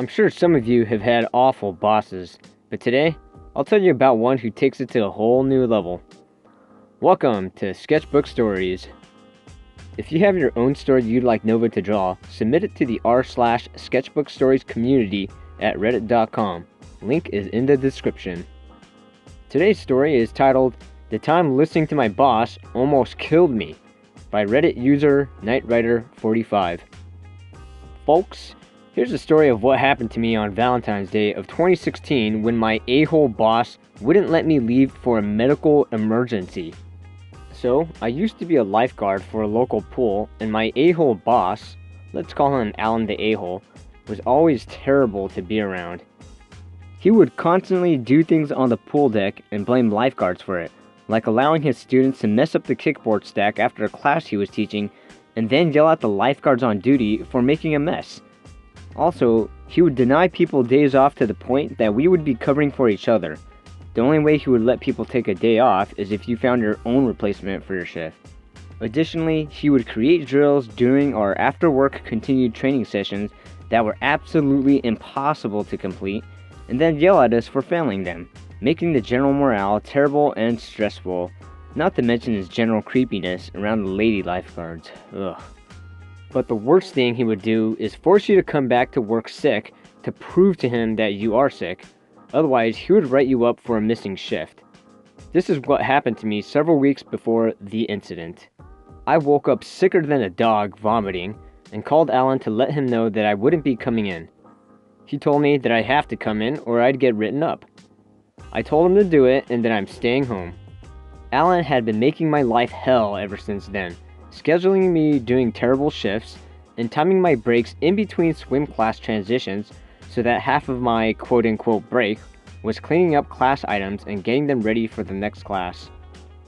I'm sure some of you have had awful bosses, but today, I'll tell you about one who takes it to a whole new level. Welcome to Sketchbook Stories. If you have your own story you'd like Nova to draw, submit it to the r/Sketchbook Stories community at reddit.com. Link is in the description. Today's story is titled, "The Time Listening to My Boss Almost Killed Me," by Reddit user KnightRider45. Folks, here's a story of what happened to me on Valentine's Day of 2016 when my a-hole boss wouldn't let me leave for a medical emergency. So, I used to be a lifeguard for a local pool, and my a-hole boss, let's call him Alan the a-hole, was always terrible to be around. He would constantly do things on the pool deck and blame lifeguards for it, like allowing his students to mess up the kickboard stack after a class he was teaching, and then yell at the lifeguards on duty for making a mess. Also, he would deny people days off to the point that we would be covering for each other. The only way he would let people take a day off is if you found your own replacement for your shift. Additionally, he would create drills during or after work continued training sessions that were absolutely impossible to complete, and then yell at us for failing them, making the general morale terrible and stressful, not to mention his general creepiness around the lady lifeguards. Ugh. But the worst thing he would do is force you to come back to work sick to prove to him that you are sick. Otherwise, he would write you up for a missing shift. This is what happened to me several weeks before the incident. I woke up sicker than a dog, vomiting, and called Alan to let him know that I wouldn't be coming in. He told me that I have to come in or I'd get written up. I told him to do it and that I'm staying home. Alan had been making my life hell ever since then, scheduling me doing terrible shifts and timing my breaks in between swim class transitions so that half of my quote-unquote break was cleaning up class items and getting them ready for the next class.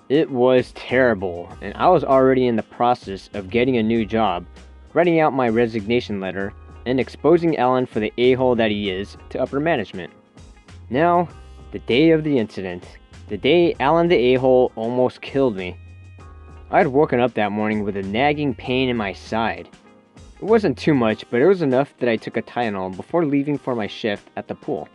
It was terrible, and I was already in the process of getting a new job, writing out my resignation letter, and exposing Alan for the a-hole that he is to upper management. Now, the day of the incident. The day Alan the a-hole almost killed me. I had woken up that morning with a nagging pain in my side. It wasn't too much, but it was enough that I took a Tylenol before leaving for my shift at the pool.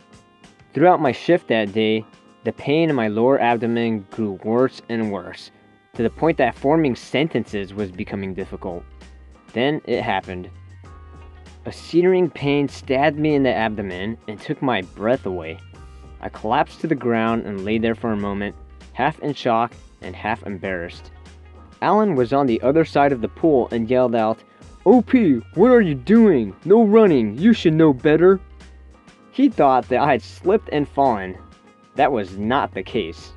Throughout my shift that day, the pain in my lower abdomen grew worse and worse, to the point that forming sentences was becoming difficult. Then it happened. A searing pain stabbed me in the abdomen and took my breath away. I collapsed to the ground and lay there for a moment, half in shock and half embarrassed. Alan was on the other side of the pool and yelled out, "OP, what are you doing? No running, you should know better." He thought that I had slipped and fallen. That was not the case.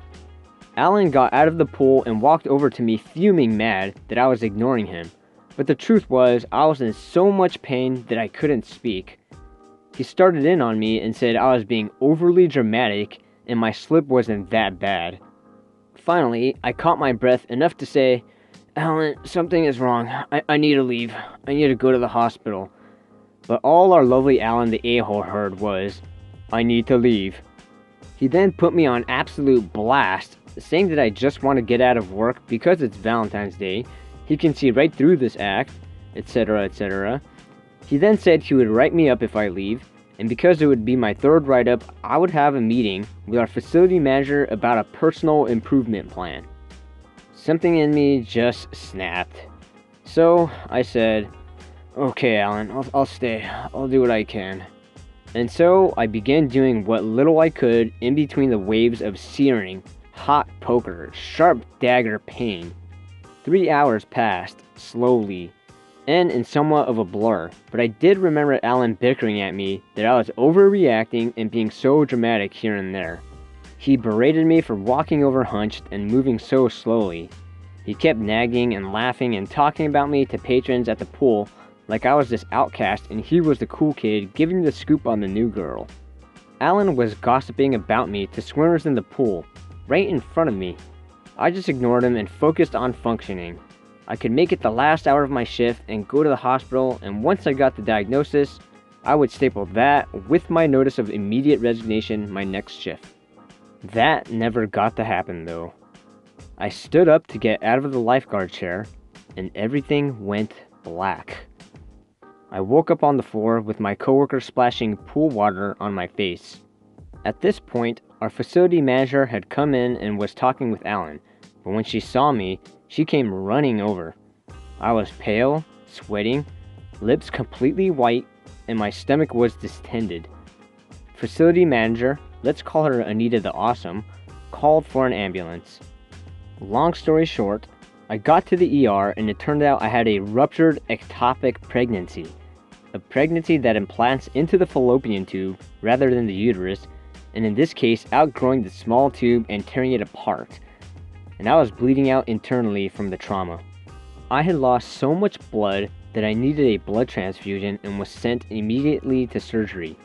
Alan got out of the pool and walked over to me fuming mad that I was ignoring him. But the truth was, I was in so much pain that I couldn't speak. He started in on me and said I was being overly dramatic and my slip wasn't that bad. Finally, I caught my breath enough to say, "Alan, something is wrong. I need to leave. I need to go to the hospital." But all our lovely Alan the a-hole heard was, "I need to leave." He then put me on absolute blast, saying that I just want to get out of work because it's Valentine's Day, he can see right through this act, etc., etc. He then said he would write me up if I leave, and because it would be my third write-up, I would have a meeting with our facility manager about a personal improvement plan. Something in me just snapped. So I said, "Okay, Alan, I'll stay. I'll do what I can." And so I began doing what little I could in between the waves of searing, hot poker, sharp dagger pain. 3 hours passed, slowly, and in somewhat of a blur, but I did remember Alan bickering at me that I was overreacting and being so dramatic here and there. He berated me for walking over hunched and moving so slowly. He kept nagging and laughing and talking about me to patrons at the pool like I was this outcast and he was the cool kid giving the scoop on the new girl. Alan was gossiping about me to swimmers in the pool, right in front of me. I just ignored him and focused on functioning. I could make it the last hour of my shift and go to the hospital, and once I got the diagnosis, I would staple that with my notice of immediate resignation my next shift. That never got to happen though. I stood up to get out of the lifeguard chair, and everything went black. I woke up on the floor with my coworker splashing pool water on my face. At this point, our facility manager had come in and was talking with Alan, but when she saw me, she came running over. I was pale, sweating, lips completely white, and my stomach was distended. Facility manager, let's call her Anita the Awesome, called for an ambulance. Long story short, I got to the ER and it turned out I had a ruptured ectopic pregnancy. A pregnancy that implants into the fallopian tube rather than the uterus, and in this case outgrowing the small tube and tearing it apart. And I was bleeding out internally from the trauma. I had lost so much blood that I needed a blood transfusion and was sent immediately to surgery.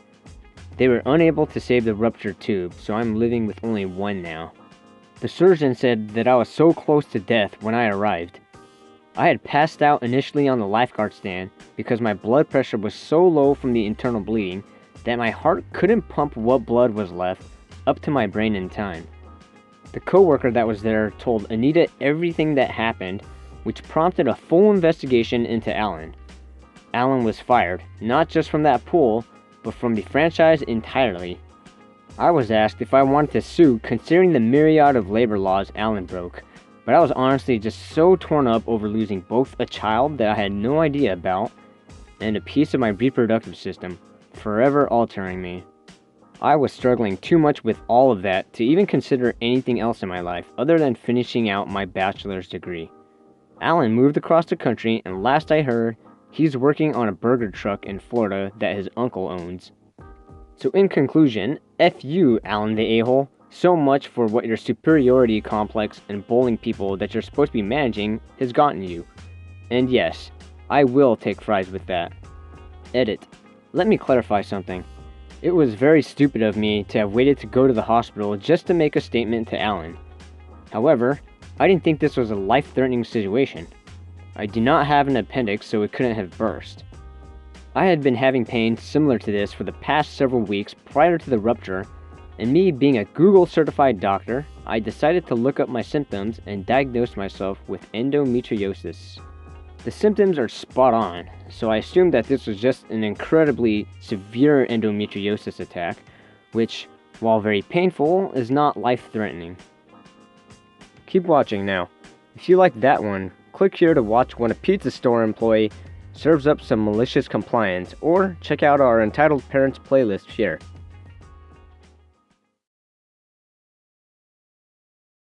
They were unable to save the ruptured tube, so I'm living with only one now. The surgeon said that I was so close to death when I arrived. I had passed out initially on the Lifeguard stand because my blood pressure was so low from the internal bleeding that my heart couldn't pump what blood was left up to my brain in time. The coworker that was there told Anita everything that happened, which prompted a full investigation into Alan. Alan was fired, not just from that pool, but from the franchise entirely. I was asked if I wanted to sue considering the myriad of labor laws Alan broke, but I was honestly just so torn up over losing both a child that I had no idea about and a piece of my reproductive system, forever altering me. I was struggling too much with all of that to even consider anything else in my life other than finishing out my bachelor's degree. Alan moved across the country, and last I heard, he's working on a burger truck in Florida that his uncle owns. So in conclusion, F you, Alan the a-hole, so much for what your superiority complex and bullying people that you're supposed to be managing has gotten you. And yes, I will take fries with that. Edit. Let me clarify something. It was very stupid of me to have waited to go to the hospital just to make a statement to Alan. However, I didn't think this was a life-threatening situation. I do not have an appendix, so it couldn't have burst. I had been having pain similar to this for the past several weeks prior to the rupture, and me being a Google-certified doctor, I decided to look up my symptoms and diagnose myself with endometriosis. The symptoms are spot on, so I assumed that this was just an incredibly severe endometriosis attack, which, while very painful, is not life-threatening. Keep watching now. If you like that one, click here to watch when a pizza store employee serves up some malicious compliance, or check out our Entitled Parents playlist here.